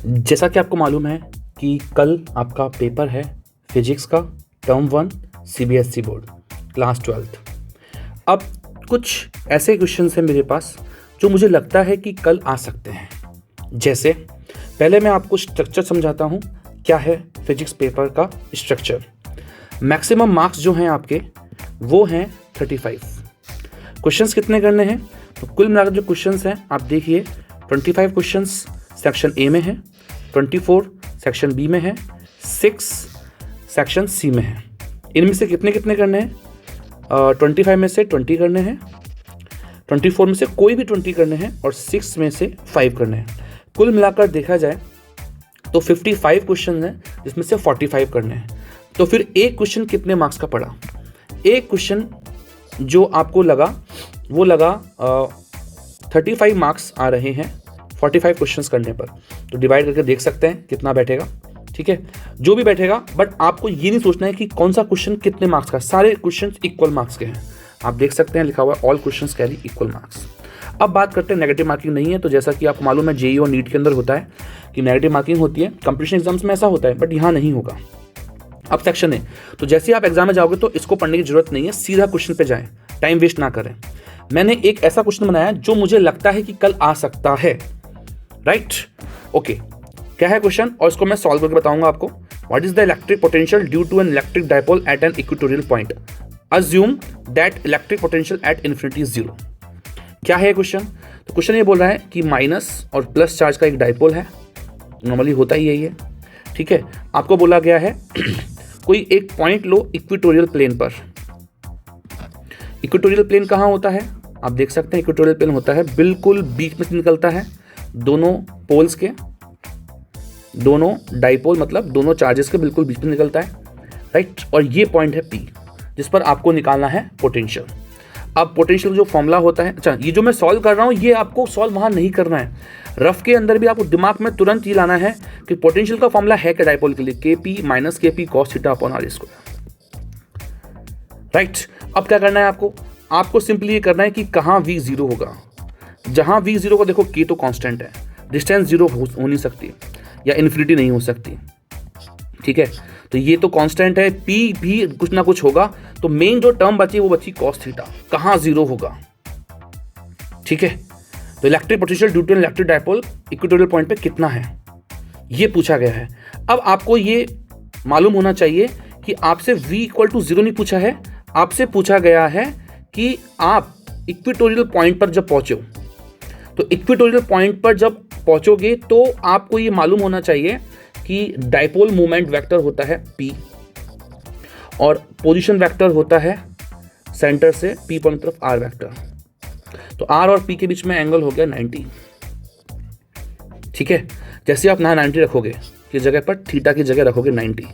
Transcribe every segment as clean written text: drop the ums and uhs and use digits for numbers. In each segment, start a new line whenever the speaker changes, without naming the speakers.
जैसा कि आपको मालूम है कि कल आपका पेपर है फिजिक्स का term 1 CBSE board class 12th। अब कुछ ऐसे क्वेश्चंस हैं मेरे पास जो मुझे लगता है कि कल आ सकते हैं। जैसे पहले मैं आपको स्ट्रक्चर समझाता हूँ, क्या है फिजिक्स पेपर का स्ट्रक्चर। मैक्सिमम मार्क्स जो हैं आपके वो हैं 35। क्वेश्चंस कितने करने हैं, तो कुल मिलाकर जो क्वेश्चंस हैं आप देखिए 25 क्वेश्चंस सेक्शन ए में है, 24 सेक्शन बी में है, 6 सेक्शन सी में है। इनमें से कितने कितने करने हैं, 25 में से 20 करने हैं, 24 में से कोई भी 20 करने हैं और 6 में से 5 करने हैं। कुल मिलाकर देखा जाए तो 55 क्वेश्चन हैं जिसमें से 45 करने हैं। तो फिर एक क्वेश्चन कितने मार्क्स का पड़ा, एक क्वेश्चन जो आपको लगा वो लगा 35 मार्क्स आ रहे हैं 45 क्वेश्चंस करने पर। तो डिवाइड करके देख सकते हैं कितना बैठेगा, ठीक है, जो भी बैठेगा। बट आपको ये नहीं सोचना है कि कौन सा क्वेश्चन कितने मार्क्स का, सारे क्वेश्चंस इक्वल मार्क्स के हैं। आप देख सकते हैं लिखा हुआ है all questions carry equal marks. अब बात करते हैं नेगेटिव मार्किंग नहीं है, तो जैसा कि आपको मालूम है जेईई और नीट के अंदर होता है कि नेगेटिव मार्किंग होती है, कंपटीशन एग्जाम्स में ऐसा होता है, बट यहाँ नहीं होगा। अब सेक्शन है, तो जैसे आप एग्जाम में जाओगे तो इसको पढ़ने की जरूरत नहीं है, सीधा क्वेश्चन पे जाएं, टाइम वेस्ट ना करें। मैंने एक ऐसा क्वेश्चन बनाया जो मुझे लगता है कि कल आ सकता है, राइट, ओके। क्या है क्वेश्चन और इसको मैं सॉल्व करके बताऊंगा आपको। What is the electric potential due to an electric dipole at an equatorial point, assume that electric potential at infinity is 0। क्या है क्वेश्चन, तो क्वेश्चन ये बोल रहा है कि माइनस और प्लस चार्ज का एक डायपोल है, नॉर्मली होता ही यही है, ठीक है। आपको बोला गया है कोई एक पॉइंट लो इक्वेटोरियल प्लेन पर। इक्वेटोरियल प्लेन कहाँ होता है, आप देख सकते हैं इक्वेटोरियल प्लेन होता है बिल्कुल बीच में से निकलता है, दोनों पोल्स के, दोनों डाइपोल मतलब दोनों चार्जेस के बिल्कुल बीच में निकलता है, राइट। और ये पॉइंट है P जिस पर आपको निकालना है पोटेंशियल। अब पोटेंशियल जो फॉर्मूला होता है, अच्छा ये जो मैं सॉल्व कर रहा हूँ ये आपको सॉल्व वहाँ नहीं करना है, रफ के अंदर भी आपको दिमाग में तुरंत ये लाना है कि पोटेंशियल का फॉर्मूला है क्या डाइपोल के लिए, KP minus KP cos theta upon R square, right. अब क्या करना है आपको सिंपली ये करना है कि कहाँ V 0 होगा। जहाँ V 0 को देखो K तो कांस्टेंट है, डिस्टेंस 0 हो नहीं सकती या इन्फिनिटी नहीं हो सकती, ठीक है। तो ये तो कांस्टेंट है, P भी कुछ ना कुछ होगा, तो मेन जो टर्म बची वो बची cos थीटा, कहाँ 0 होगा, ठीक है। तो electric potential due to electric dipole equatorial point पे कितना है ये पूछा गया है। अब आपको ये मालूम होना चाहिए कि आपसे V इक्वल टू 0 नहीं पूछा है, आपसे पूछा गया है कि आप इक्वेटोरियल पॉइंट पर जब पहुंचो, तो इक्वेटोरियल पॉइंट पर जब पहुंचोगे तो आपको ये मालूम होना चाहिए कि डाइपोल मोमेंट वेक्टर होता है P और पोजीशन वेक्टर होता है सेंटर से P पॉइंट तरफ R वेक्टर। तो R और P के बीच में एंगल हो गया 90, ठीक है। जैसे आप 90 रखोगे की जगह पर थीटा की जगह रखोगे 90,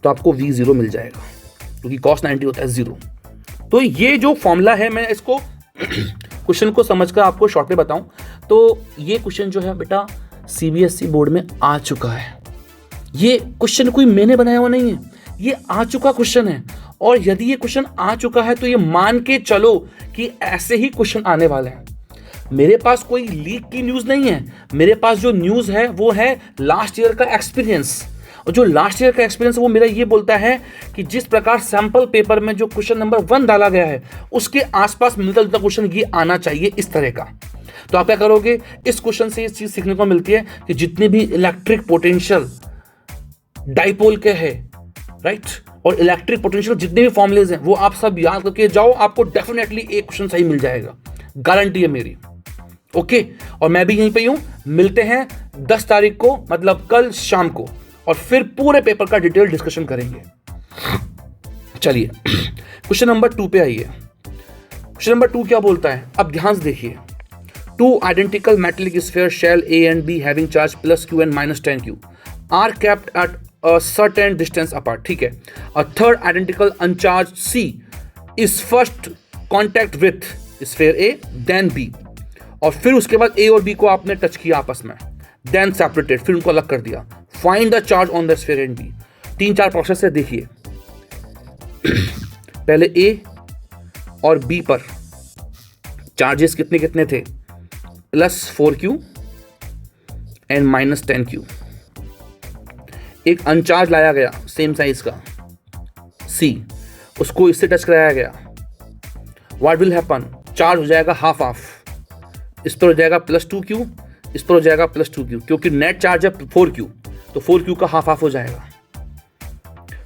तो आपको V 0 मिल जाएगा क्योंकि cos 90 होता है 0। तो ये जो फॉर्मूला है, मैं इसको क्वेश्चन को समझकर आपको शॉर्ट में बताऊं तो ये क्वेश्चन जो है बेटा सीबीएसई बोर्ड में आ चुका है। ये क्वेश्चन कोई मैंने बनाया हुआ नहीं है, ये आ चुका क्वेश्चन है। और यदि ये क्वेश्चन आ चुका है तो ये मान के चलो कि ऐसे ही क्वेश्चन आने वाले हैं। मेरे पास कोई लीक की न्यूज़ नहीं है, मेरे पास जो न्यूज़ है वो है लास्ट ईयर का एक्सपीरियंस। और जो लास्ट ईयर का एक्सपीरियंस वो मेरा ये बोलता है कि जिस प्रकार सैंपल पेपर में जो क्वेश्चन नंबर 1 डाला गया है उसके आसपास मिलता जुलता क्वेश्चन ये आना चाहिए इस तरह का। तो आप क्या करोगे, इस क्वेश्चन से इस चीज सीखने को मिलती है कि जितने भी इलेक्ट्रिक पोटेंशियल डाइपोल के हैं, राइट, और इलेक्ट्रिक पोटेंशियल जितने भी फॉर्मुलेज हैं वो आप सब याद करके जाओ, आपको डेफिनेटली एक क्वेश्चन सही मिल जाएगा, गारंटी है मेरी, ओके। और मैं भी यहीं पे हूं, मिलते हैं 10 तारीख को, मतलब कल शाम को, और फिर पूरे पेपर का डिटेल डिस्कशन करेंगे। चलिए क्वेश्चन नंबर 2 पे आइए। क्वेश्चन नंबर 2 क्या बोलता है, अब ध्यान से देखिए। 2 identical metallic sphere shell A and B having charge plus Q and minus 10Q are kept at a certain distance apart, ठीक है। A third identical uncharged C is first contact with sphere A then B, और फिर उसके बाद A और B को आपने touch किया आपस में, then separated, फिर उनको अलग कर दिया। Find the charge on the sphere and B। 3-4 process है, देखिए। पहले A और B पर चार्जेस कितने कितने थे, +4Q एंड -10Q, एक अनचार्ज लाया गया सेम साइज का C, उसको इससे टच कराया गया, व्हाट विल हैपन, चार्ज हो जाएगा हाफ हाफ, इस पर हो जाएगा +2Q, इस पर हो जाएगा +2Q, क्योंकि नेट चार्ज है 4Q, तो 4Q का हाफ हाफ हो जाएगा।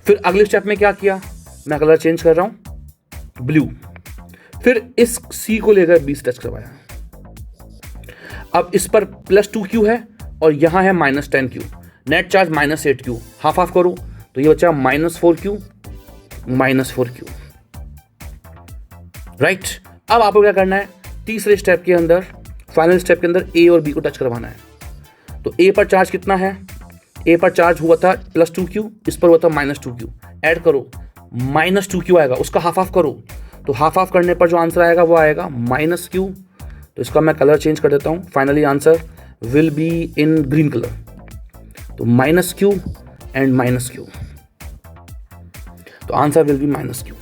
फिर अगले स्टेप में क्या किया, मैं कलर चेंज कर रहा हूं ब्लू, फिर इस C को लेकर B से टच करवाया, अब इस पर +2Q है और यहां है -10Q, net charge -8Q, half half करो तो ये बचा -4Q, -4Q, राइट। अब आपको क्या करना है, तीसरे स्टेप के अंदर, फाइनल स्टेप के अंदर A और B को टच करवाना है। तो A पर चार्ज कितना है, A पर चार्ज हुआ था +2Q, इस पर हुआ था -2Q, ऐड करो -2Q आएगा, उसका हाफ हाफ करो, तो हाफ हाफ करने पर जो आंसर आएगा वो आएगा -Q। तो इसका मैं कलर चेंज कर देता हूं, finally answer will be in green colour, तो -Q एंड -Q, तो आंसर विल बी -Q।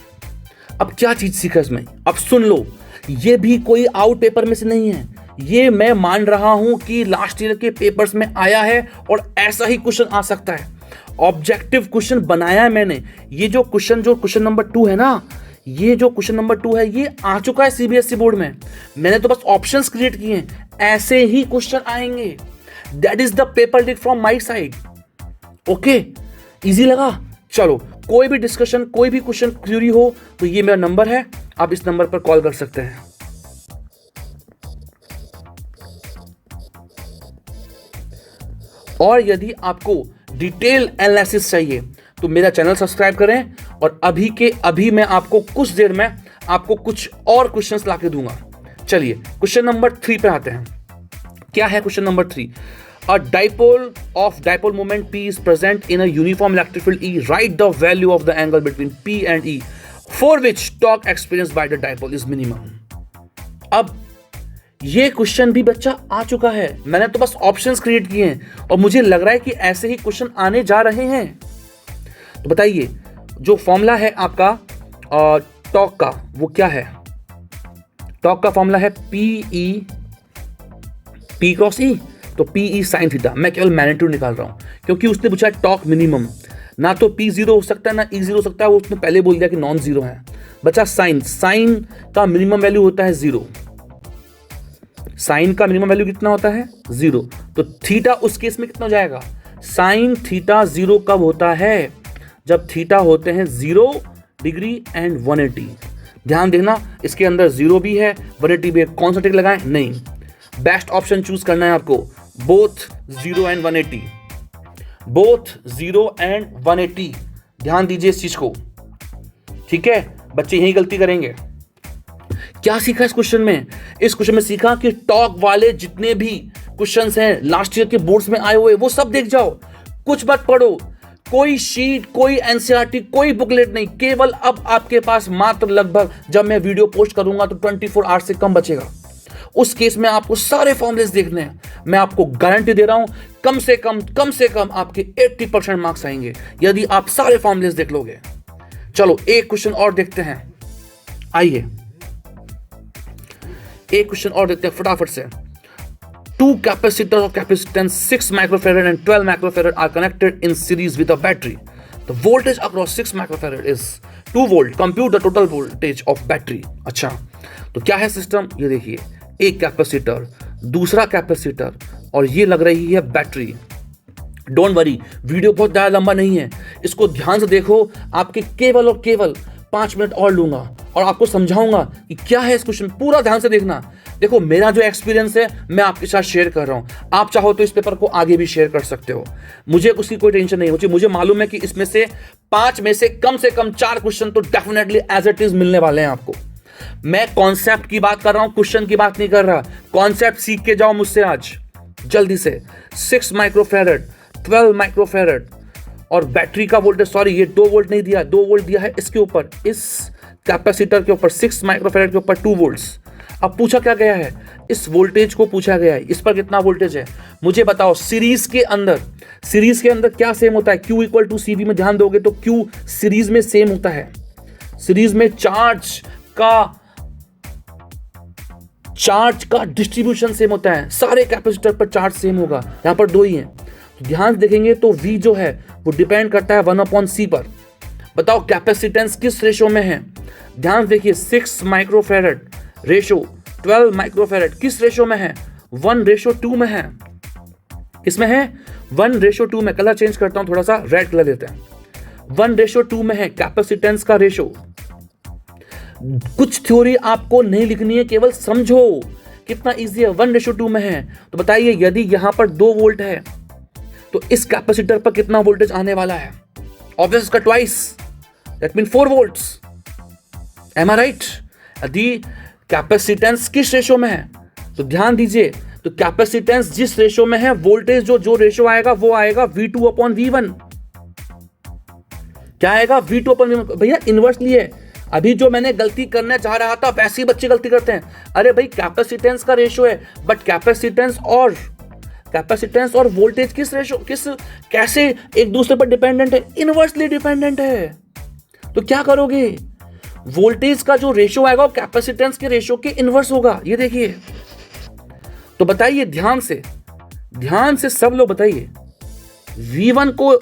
अब क्या चीज सीखा इसमें, अब सुन लो, ये भी कोई आउट पेपर में से नहीं है, ये मैं मान रहा हूं कि लास्ट ईयर के पेपर्स में आया है और ऐसा ही क्वेश्चन आ सकता है। ऑब्जेक्टिव क्वेश्चन बनाया है मैंने। ये जो क्वेश्चन नंबर 2 है ना, ये जो क्वेश्चन नंबर 2 है, ये आ चुका है सीबीएसई बोर्ड में। मैंने तो बस ऑप्शंस क्रिएट किए हैं, ऐसे ही क्वेश्चन आएंगे। That is the paper leak from my side. Okay, easy लगा? चलो, कोई भी डिस्कशन, कोई भी क्वेश्चन क्यूरी हो तो ये मेरा नंबर है, आप इस नंबर पर कॉल कर सकते हैं। और यदि आपको डिटेल एनालिसिस चाहिए तो मेरा चैनल सब्सक्राइब करें, और अभी के अभी मैं आपको कुछ देर में आपको कुछ और क्वेश्चंस लाके दूंगा। चलिए क्वेश्चन नंबर 3 पे आते हैं। क्या है question number 3? A dipole of dipole moment P is present in a uniform electric field E. Write the value of the angle between P and E for which torque experienced by the dipole is minimum. अब ये question भी बच्चा आ चुका है, मैंने तो बस options create किए हैं और मुझे लग रहा है कि ऐसे ही क्वेश्चन आने जा रहे हैं। तो बताइए, जो फॉर्मूला है आपका टॉर्क का, वो क्या है? टॉर्क का फॉर्मूला है P क्रॉस E, तो PE साइन थीटा। मैं केवल मैग्नीट्यूड निकाल रहा हूं क्योंकि उसने पूछा टॉर्क मिनिमम, ना तो P 0 हो सकता है ना E 0 हो सकता है, वो उसने पहले बोल दिया कि नॉन जीरो है। बचा साइन का मिनिमम वैल्यू होता है 0। साइन का मिनिमम वैल्यू कितना होता है? 0। तो थीटा उस केस में कितना हो जाएगा? साइन थीटा 0 कब होता है? जब थीटा होते हैं 0 डिग्री एंड 180। ध्यान देना, इसके अंदर 0 भी है, 180 भी है। कौन सा टिक लगाएं? नहीं, बेस्ट ऑप्शन चूज करना है आपको, बोथ 0 एंड 180, बोथ 0 एंड 180। ध्यान दीजिए इस चीज को, ठीक है? बच्चे यही गलती करेंगे। क्या सीखा इस क्वेश्चन में? इस क्वेश्चन में सीखा कि टॉर्क वाले जितने भी क्वेश्चंस हैं लास्ट ईयर के बोर्ड्स में आए हुए, वो सब देख जाओ, कुछ मत पढ़ो, कोई शीट, कोई एनसीईआरटी, कोई बुकलेट नहीं। केवल अब आपके पास मात्र लगभग, जब मैं वीडियो पोस्ट करूंगा तो 24 आवर्स से कम बचेगा। उस केस में आपको सारे फॉर्मूलेस देखने हैं। मैं आपको गारंटी दे रहा हूं, कम से कम आपके 80% मार्क्स आएंगे यदि आप सारे फॉर्मूलेस देख लोगे। चलो एक क्वेश्चन और देखते हैं, आइए एक क्वेश्चन और देखते हैं फटाफट से। 2 capacitors of capacitance 6 microfarad and 12 microfarad are connected in series with a battery. The voltage across 6 microfarad is 2 volt. Compute the total voltage of battery. अच्छा, तो क्या है सिस्टम? ये देखिए, एक कैपेसिटर, दूसरा कैपेसिटर, और ये लग रही है बैटरी। डोंट वरी, वीडियो बहुत ज़्यादा लंबा नहीं है, इसको ध्यान से देखो। आपके केवल और केवल 5 मिनट और लूंगा और आपको समझाऊंगा कि क्या है इस क्वेश्चन। पूरा ध्यान से देखना। देखो, मेरा जो एक्सपीरियंस है मैं आपके साथ शेयर कर रहा हूं। आप चाहो तो इस पेपर को आगे भी शेयर कर सकते हो, मुझे उसकी कोई टेंशन नहीं होती। मुझे मालूम है कि इसमें से 5 में से कम 4 क्वेश्चन तो डेफिनेटली एज इट इज मिलने वाले हैं आपको। मैं कॉन्सेप्ट की बात कर रहा हूं, क्वेश्चन की बात नहीं कर रहा। कॉन्सेप्ट सीख के जाओ मुझसे आज जल्दी से। 6 माइक्रोफैरड, 12 माइक्रोफैरड, और बैटरी का वोल्टेज, सॉरी ये 2 वोल्ट नहीं दिया, 2 वोल्ट दिया है इसके ऊपर, इस कैपेसिटर के ऊपर 6 माइक्रोफैरड के ऊपर 2 वोल्ट्स। अब पूछा क्या गया है? इस वोल्टेज को पूछा गया है, इस पर कितना वोल्टेज है मुझे बताओ। सीरीज के अंदर क्या सेम होता है? Q = CV में ध्यान दोगे तो Q सीरीज में सेम होता है। सीरीज में चार्ज का डिस्ट्रीब्यूशन सेम होता है, सारे कैपेसिटर पर चार्ज सेम होगा। यहां पर 2 ही हैं, तो ध्यान से देखेंगे तो V जो है वो डिपेंड करता है 1/C पर। बताओ कैपेसिटेंस किस रेशो में है? ध्यान से देखिए 6 माइक्रोफेरेड रेशो 12 माइक्रोफेरेड किस रेशो में है? 1:2 में है। किसमें है? 1:2 में। कलर चेंज करता हूं, थोड़ा सा रेड कलर लेते हैं। 1:2 में है कैपेसिटेंस का रेशो। कुछ थ्योरी आपको नहीं लिखनी है, केवल समझो कितना इजी है। 1:2 में है तो बताइए यदि यहां पर 2 वोल्ट है तो इस कैपेसिटर पर कितना वोल्टेज आने वाला है? ऑब्वियस इसका twice, that mean 4 volts. Am I right? यदि कैपेसिटेंस किस रेशो में है तो ध्यान दीजिए, तो कैपेसिटेंस जिस रेशो में है, वोल्टेज जो रेशो आएगा वो आएगा V2/V1। क्या आएगा? V2/V1। भैया इनवर्सली है। अभी जो मैंने गलती करना चाह रहा था वैसे ही बच्चे गलती करते हैं। अरे भाई कैपेसिटेंस का रेशो है, बट कैपेसिटेंस और वोल्टेज किस रेशो कैसे एक दूसरे पर डिपेंडेंट है? इनवर्सली डिपेंडेंट है। तो क्या करोगे? वोल्टेज का जो रेशो आएगा वो कैपेसिटेंस के रेशो के इनवर्स होगा। ये देखिए, तो बताइए ध्यान से सब लोग बताइए, V1 को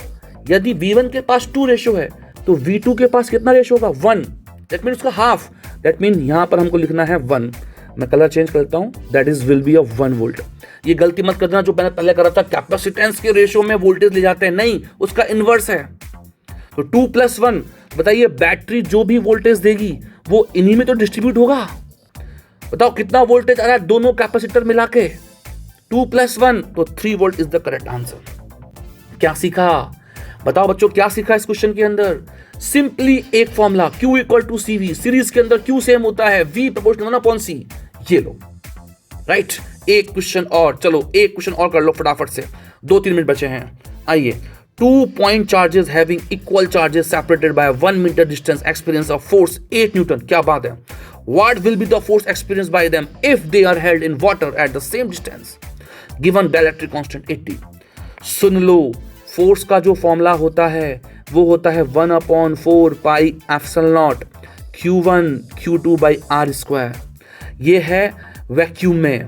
यदि V1 के पास 2 रेशो है तो V2 के पास कितना रेशो होगा? 1। दैट मीन उसका हाफ। दैट मीन यहां पर हमको लिखना है 1। मैं कलर चेंज करता हूं, that is will be 1 volt. ये गलती मत करना जो मैंने पहले करा था, कैपेसिटेंस के रेशो में वोल्टेज ले जाते हैं, नहीं, उसका इनवर्स है। तो 2 + 1, बताइए बैटरी जो भी वोल्टेज देगी वो इन्हीं में तो डिस्ट्रीब्यूट होगा। बताओ कितना वोल्टेज आ रहा है दोनों कैपेसिटर मिला के? 2 + 1 तो 3 volt is the correct answer. क्या सीखा? बताओ बच्चों क्या सीखा इस क्वेश्चन के अंदर? सिंपली एक फॉर्मूला Q = CV। सीरीज के अंदर Q सेम होता है, V = 1/C। ये लो, राइट। एक क्वेश्चन और, चलो एक क्वेश्चन और कर लो फटाफट से, 2-3 मिनट बचे हैं। आइए, 2 point charges having equal charges separated by 1 meter distance experience a force 8 Newton। क्या बात है? What will be the force experienced by them if they are held in water at the same distance? Given dielectric constant 80। Soon low, force का जो formula होता है वो होता है 1/4πε0 Q1 Q2/r²। ये है वैक्यूम में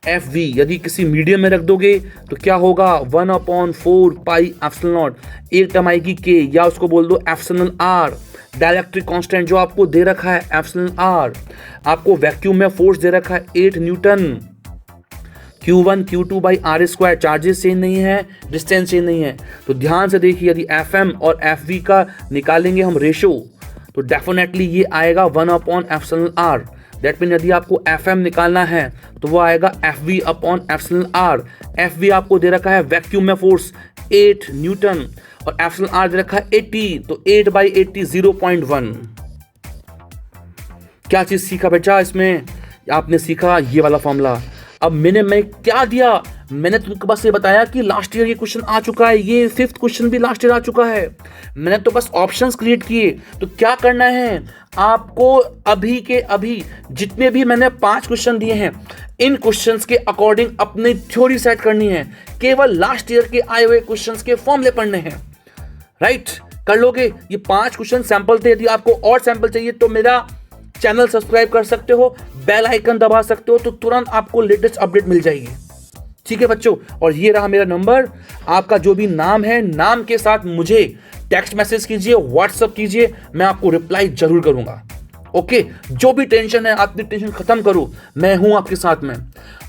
FV। यदि किसी मीडियम में रख दोगे तो क्या होगा? 1/4πε0। एक टर्म आएगी K, या उसको बोल दो εr। डायलेक्ट्रिक कांस्टेंट जो आपको दे रखा है εr। आपको वैक्यूम में फोर्स दे रखा है 8 Newton. Q1 Q2/r²। Charges change नहीं है, डिस्टेंस चेंज नहीं है। तो ध्यान से देखिए, यदि FM और FV का निकालेंगे हम रेशो तो डेफिनेटली ये आएगा 1/εr। दैट मीन यदि आपको FM निकालना है तो वो आएगा FV/εr। FV आपको दे रखा है वैक्यूम में फोर्स 8 न्यूटन और εr दे रखा है 80, तो 8/80 0.1। क्या चीज सीखा बेटा इसमें? आपने सीखा ये वाला फॉर्मूला। अब मैं क्या दिया? मैंने तुमको बस ये बताया कि लास्ट ईयर ये क्वेश्चन आ चुका है, ये 5th क्वेश्चन भी लास्ट ईयर आ चुका है। मैंने तो बस ऑप्शंस क्रिएट किए। तो क्या करना है आपको? अभी के अभी जितने भी मैंने 5 क्वेश्चन दिए हैं, इन क्वेश्चंस के अकॉर्डिंग अपनी थ्योरी सेट करनी है। केवल लास्ट ईयर के आए हुए क्वेश्चंस के फॉर्मूले पढ़ने हैं, राइट? कर लोगे? ये 5 क्वेश्चन सैंपल थे। यदि आपको और सैंपल चाहिए तो मेरा चैनल सब्सक्राइब कर सकते हो, बेल आइकन दबा सकते हो, तो तुरंत आपको लेटेस्ट अपडेट मिल जाएगी। ठीक है बच्चों? और ये रहा मेरा नंबर। आपका जो भी नाम है, नाम के साथ मुझे टेक्स्ट मैसेज कीजिए, व्हाट्सएप कीजिए, मैं आपको रिप्लाई जरूर करूंगा। ओके? जो भी टेंशन है, अपनी टेंशन खत्म करो, मैं हूं आपके साथ में।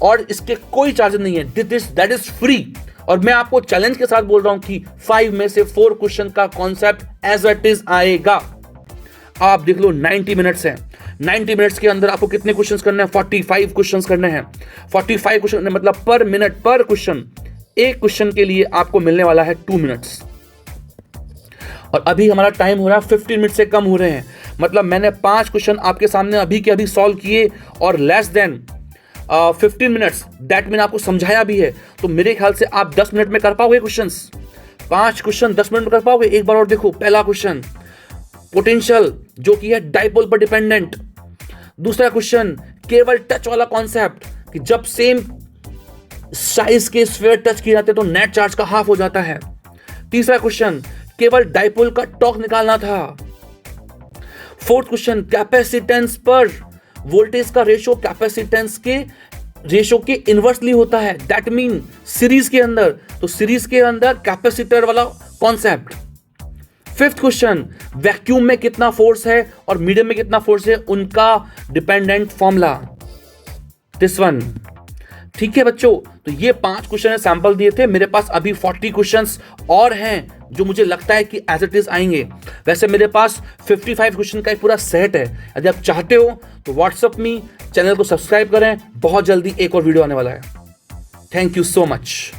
और इसके कोई चार्ज नहीं है, दैट इज फ्री। और मैं आपको चैलेंज के साथ बोल रहा हूं कि 5 में से 4 क्वेश्चन का कॉन्सेप्ट एज इट इज आएगा। आप देख लो, 90 मिनट्स हैं। 90 मिनट्स के अंदर आपको कितने क्वेश्चंस करने हैं? 45 क्वेश्चंस करने हैं। 45 क्वेश्चन मतलब पर मिनट पर क्वेश्चन। एक क्वेश्चन के लिए आपको मिलने वाला है 2 मिनट्स। और अभी हमारा टाइम हो रहा है 15 मिनट से कम हो रहे हैं। मतलब मैंने 5 क्वेश्चन आपके सामने अभी के अभी सॉल्व किए और less than 15 minutes, that mean आपको समझाया भी है। तो मेरे ख्याल से आप 10 मिनट में कर पाओगे क्वेश्चंस। 5 क्वेश्चन 10 मिनट में कर पाओगे? एक बार और देखो। पहला क्वेश्चन पोटेंशियल जो कि है डाइपोल पर डिपेंडेंट। दूसरा क्वेश्चन केवल टच वाला कॉन्सेप्ट कि जब सेम साइज के स्फीयर टच किए जाते तो नेट चार्ज का हाफ हो जाता है। तीसरा क्वेश्चन केवल डाइपोल का टॉर्क निकालना था। फोर्थ क्वेश्चन कैपेसिटेंस पर वोल्टेज का रेशियो कैपेसिटेंस के रेशो के इनवर्सली होता है, दैट मीन सीरीज के अंदर, तो सीरीज के अंदर कैपेसिटर वाला कॉन्सेप्ट। फिफ्थ क्वेश्चन, वैक्यूम में कितना फोर्स है और मीडियम में कितना फोर्स है, उनका डिपेंडेंट फॉर्मूला, दिस वन। ठीक है बच्चों, तो ये 5 क्वेश्चन सैंपल दिए थे, मेरे पास अभी 40 क्वेश्चंस और हैं जो मुझे लगता है कि एज इट इज आएंगे। वैसे मेरे पास 55 क्वेश्चन का एक पूरा सेट है, यदि आप चाहते हो तो व्हाट्सएप में चैनल को सब्सक्राइब करें, बहुत जल्दी एक और वीडियो आने वाला है। Thank you so much.